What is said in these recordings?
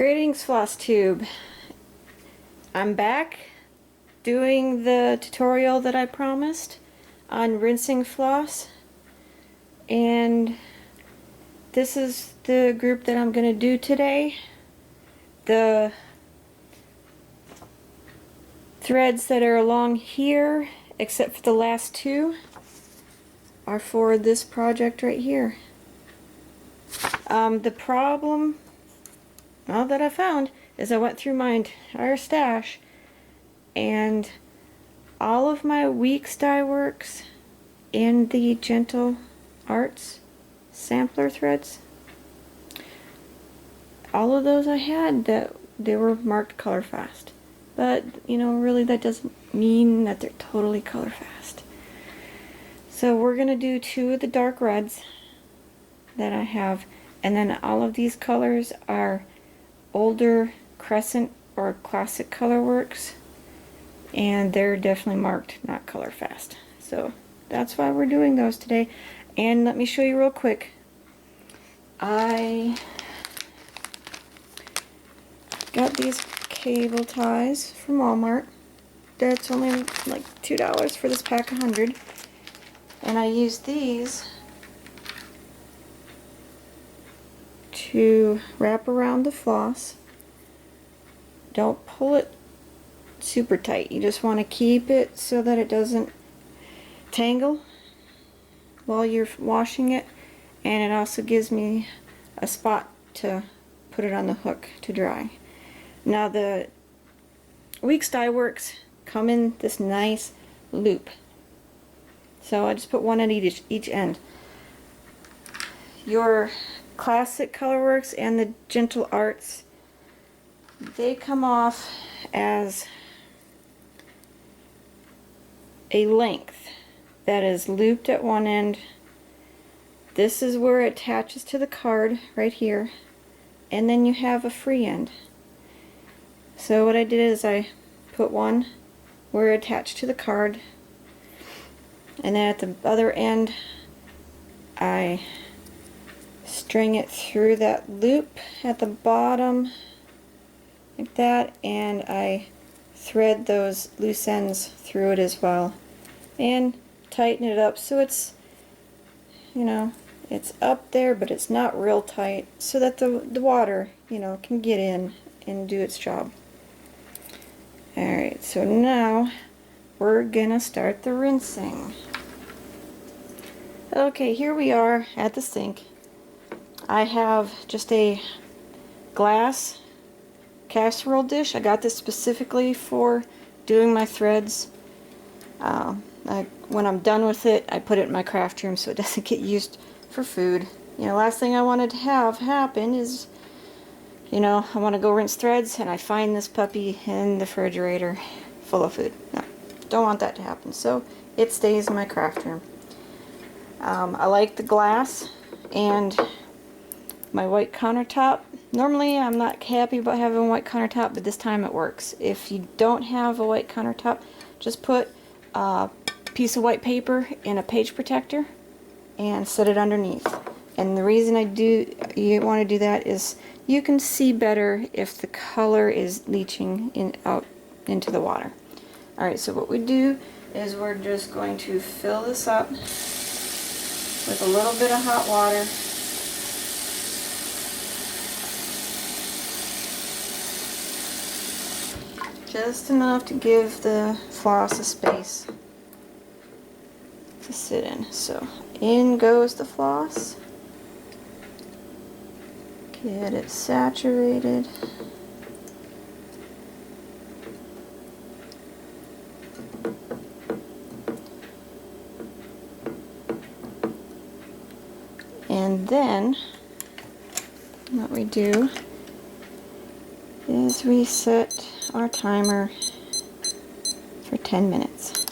Greetings, Flosstube. I'm back doing the tutorial that I promised on rinsing floss, and this is the group that I'm going to do today. The threads that are along here, except for the last two, are for this project right here. The problem that I found is I went through my entire stash, and all of my Weeks dye works and the Gentle Arts sampler threads, all of those I had, that they were marked color fast. But you know, really that doesn't mean that they're totally color fast. So we're gonna do two of the dark reds that I have, and then all of these colors are older Crescent or Classic color works, and they're definitely marked not color fast. So that's why we're doing those today. And let me show you real quick. I got these cable ties from Walmart. That's only like $2 for this pack of 100, and I used these to wrap around the floss. Don't pull it super tight. You just want to keep it so that it doesn't tangle while you're washing it, and it also gives me a spot to put it on the hook to dry. Now the Weeks dye works come in this nice loop, so I just put one at each end. Your Classic Colorworks and the Gentle Arts, they come off as a length that is looped at one end. This is where it attaches to the card right here, and then you have a free end. So what I did is I put one where it attached to the card, and then at the other end I string it through that loop at the bottom like that, and I thread those loose ends through it as well, and tighten it up so it's, you know, it's up there but it's not real tight, so that the water, you know, can get in and do its job. Alright, so now we're gonna start the rinsing. Okay, here we are at the sink. I have just a glass casserole dish. I got this specifically for doing my threads. When I'm done with it, I put it in my craft room so it doesn't get used for food. You know, last thing I wanted to have happen is, you know, I want to go rinse threads and I find this puppy in the refrigerator full of food. No, don't want that to happen. So it stays in my craft room. I like the glass and my white countertop. Normally I'm not happy about having a white countertop, but this time it works. If you don't have a white countertop, just put a piece of white paper in a page protector and set it underneath. And the reason you want to do that is you can see better if the color is leaching out into the water. Alright, so what we do is we're just going to fill this up with a little bit of hot water. Just enough to give the floss a space to sit in. So in goes the floss. Get it saturated. And then what we do is we set our timer for 10 minutes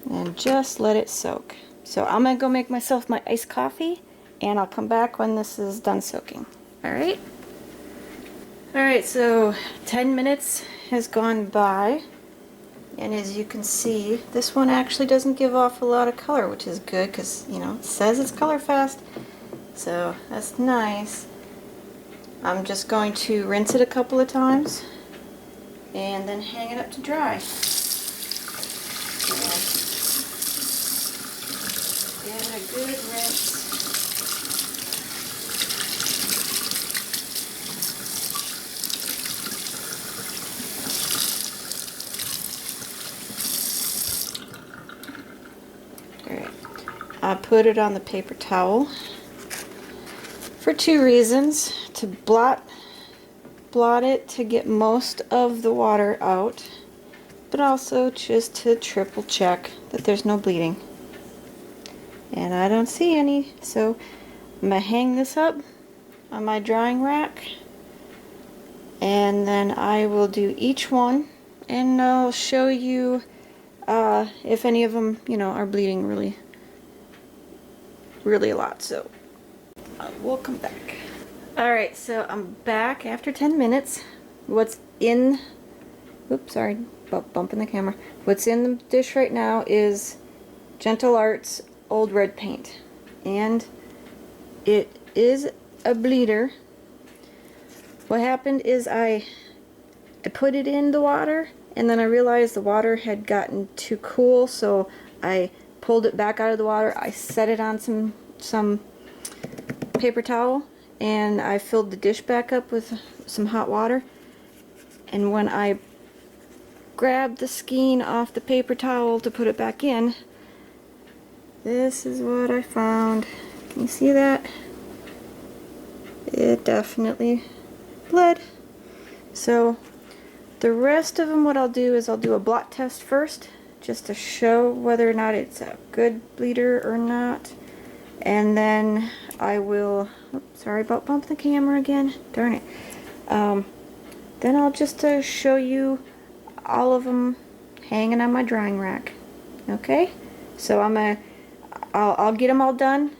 and just let it soak. So I'm gonna go make myself my iced coffee, and I'll come back when this is done soaking. Alright, so 10 minutes has gone by, and as you can see, this one actually doesn't give off a lot of color, which is good because, you know, it says it's color fast, so that's nice. I'm just going to rinse it a couple of times and then hang it up to dry. Give it a good rinse. Alright, I put it on the paper towel for two reasons: to blot it to get most of the water out, but also just to triple check that there's no bleeding. And I don't see any, so I'm going to hang this up on my drying rack, and then I will do each one, and I'll show you if any of them, you know, are bleeding really a lot. So we'll come back. Alright, so I'm back after 10 minutes. What's in, oops, sorry, bumping the camera. What's in the dish right now is Gentle Arts Old Red Paint, and it is a bleeder. What happened is I put it in the water, and then I realized the water had gotten too cool, so I pulled it back out of the water. I set it on some paper towel, and I filled the dish back up with some hot water, and when I grabbed the skein off the paper towel to put it back in, this is what I found. Can you see that? It definitely bled. So the rest of them, what I'll do is I'll do a blot test first, just to show whether or not it's a good bleeder or not. And then I will, oops, sorry about bumping the camera again, darn it. Then I'll just show you all of them hanging on my drying rack. Okay? So I'll get them all done,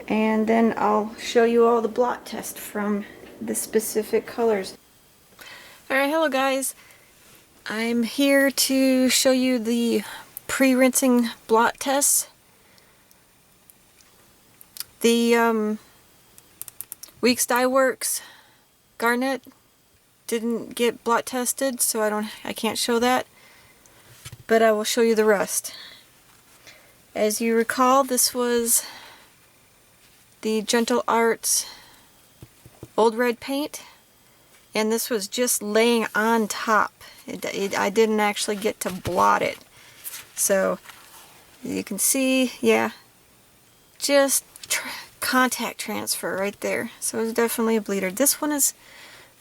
and then I'll show you all the blot tests from the specific colors. Alright, hello guys. I'm here to show you the pre-rinsing blot tests. The Weeks Dye Works Garnet didn't get blot tested, so I can't show that, but I will show you the rest. As you recall, this was the Gentle Arts Old Red Paint, and this was just laying on top. I didn't actually get to blot it. So you can see, yeah, just contact transfer right there. So it's definitely a bleeder. This one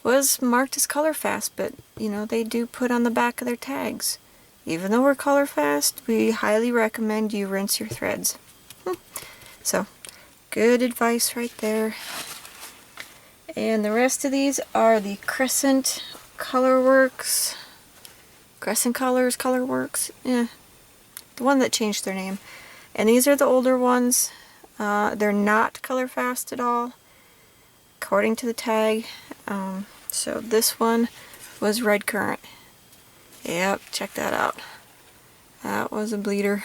was marked as color fast, but you know, they do put on the back of their tags, even though we're color fast, we highly recommend you rinse your threads. So good advice right there. And the rest of these are the Crescent Colorworks, Crescent Colors Colorworks, yeah, the one that changed their name. And these are the older ones. They're not color fast at all, according to the tag. So this one was Red Currant. Yep, check that out. That was a bleeder.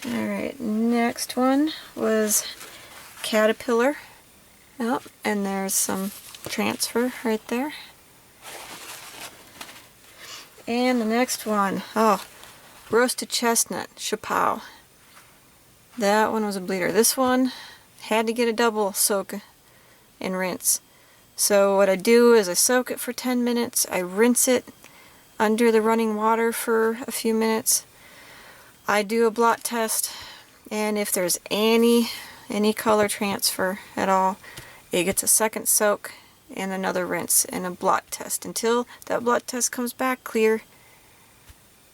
Alright, next one was Caterpillar. Yep, and there's some transfer right there. And the next one, oh, Roasted Chestnut, Chapow. That one was a bleeder. This one had to get a double soak and rinse. So what I do is I soak it for 10 minutes, I rinse it under the running water for a few minutes, I do a blot test, and if there's any color transfer at all, it gets a second soak and another rinse and a blot test until that blot test comes back clear,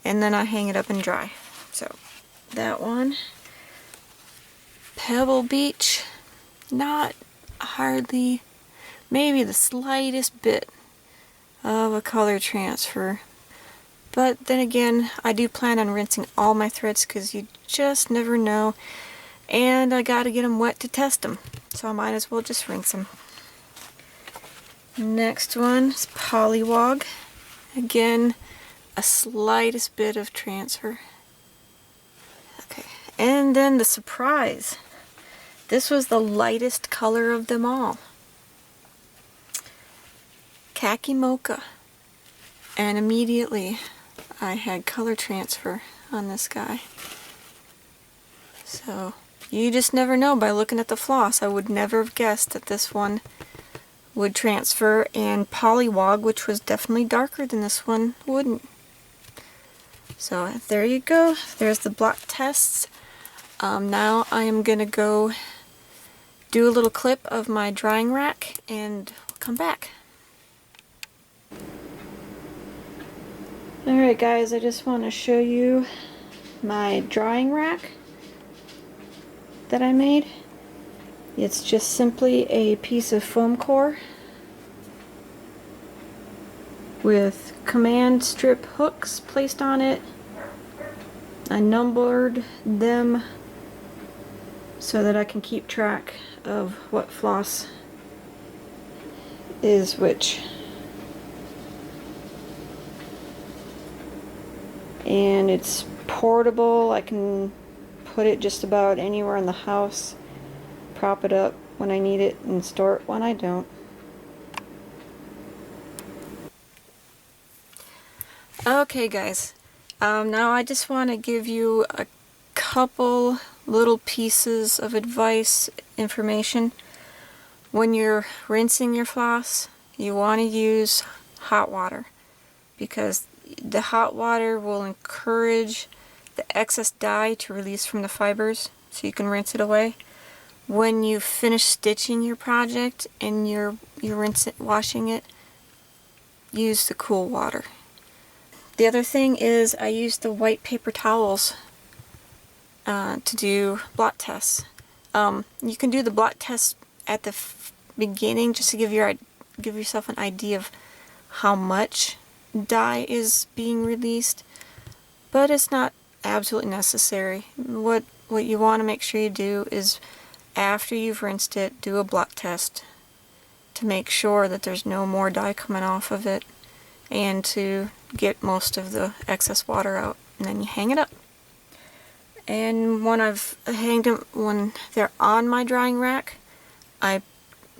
and then I hang it up and dry. So that one, Pebble Beach, not hardly, maybe the slightest bit of a color transfer. But then again, I do plan on rinsing all my threads because you just never know. And I gotta get them wet to test them. So I might as well just rinse them. Next one is Pollywog. Again, a slightest bit of transfer. Okay, and then the surprise. This was the lightest color of them all. Khaki mocha. And immediately I had color transfer on this guy. So you just never know by looking at the floss. I would never have guessed that this one would transfer, and Polywog, which was definitely darker than this one, wouldn't. So there you go. There's the blot tests. Now I am going to go do a little clip of my drying rack and come back. Alright guys, I just want to show you my drying rack that I made. It's just simply a piece of foam core with command strip hooks placed on it. I numbered them so that I can keep track of what floss is which. And it's portable. I can put it just about anywhere in the house, prop it up when I need it, and store it when I don't. Okay guys, now I just want to give you a couple little pieces of advice, information. When you're rinsing your floss, you want to use hot water, because the hot water will encourage the excess dye to release from the fibers so you can rinse it away. When you finish stitching your project and you're washing it, use the cool water. The other thing is I use the white paper towels to do blot tests. You can do the blot tests at the beginning just to give yourself an idea of how much dye is being released, but it's not absolutely necessary. What you want to make sure you do is after you've rinsed it, do a blot test to make sure that there's no more dye coming off of it and to get most of the excess water out, and then you hang it up. And when I've hanged them, when they're on my drying rack, I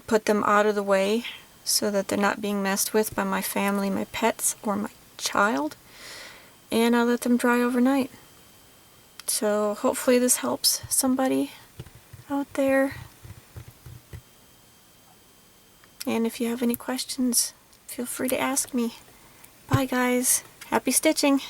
put them out of the way so that they're not being messed with by my family, my pets, or my child, and I let them dry overnight. So hopefully this helps somebody out there. And if you have any questions, feel free to ask me. Bye guys. Happy stitching!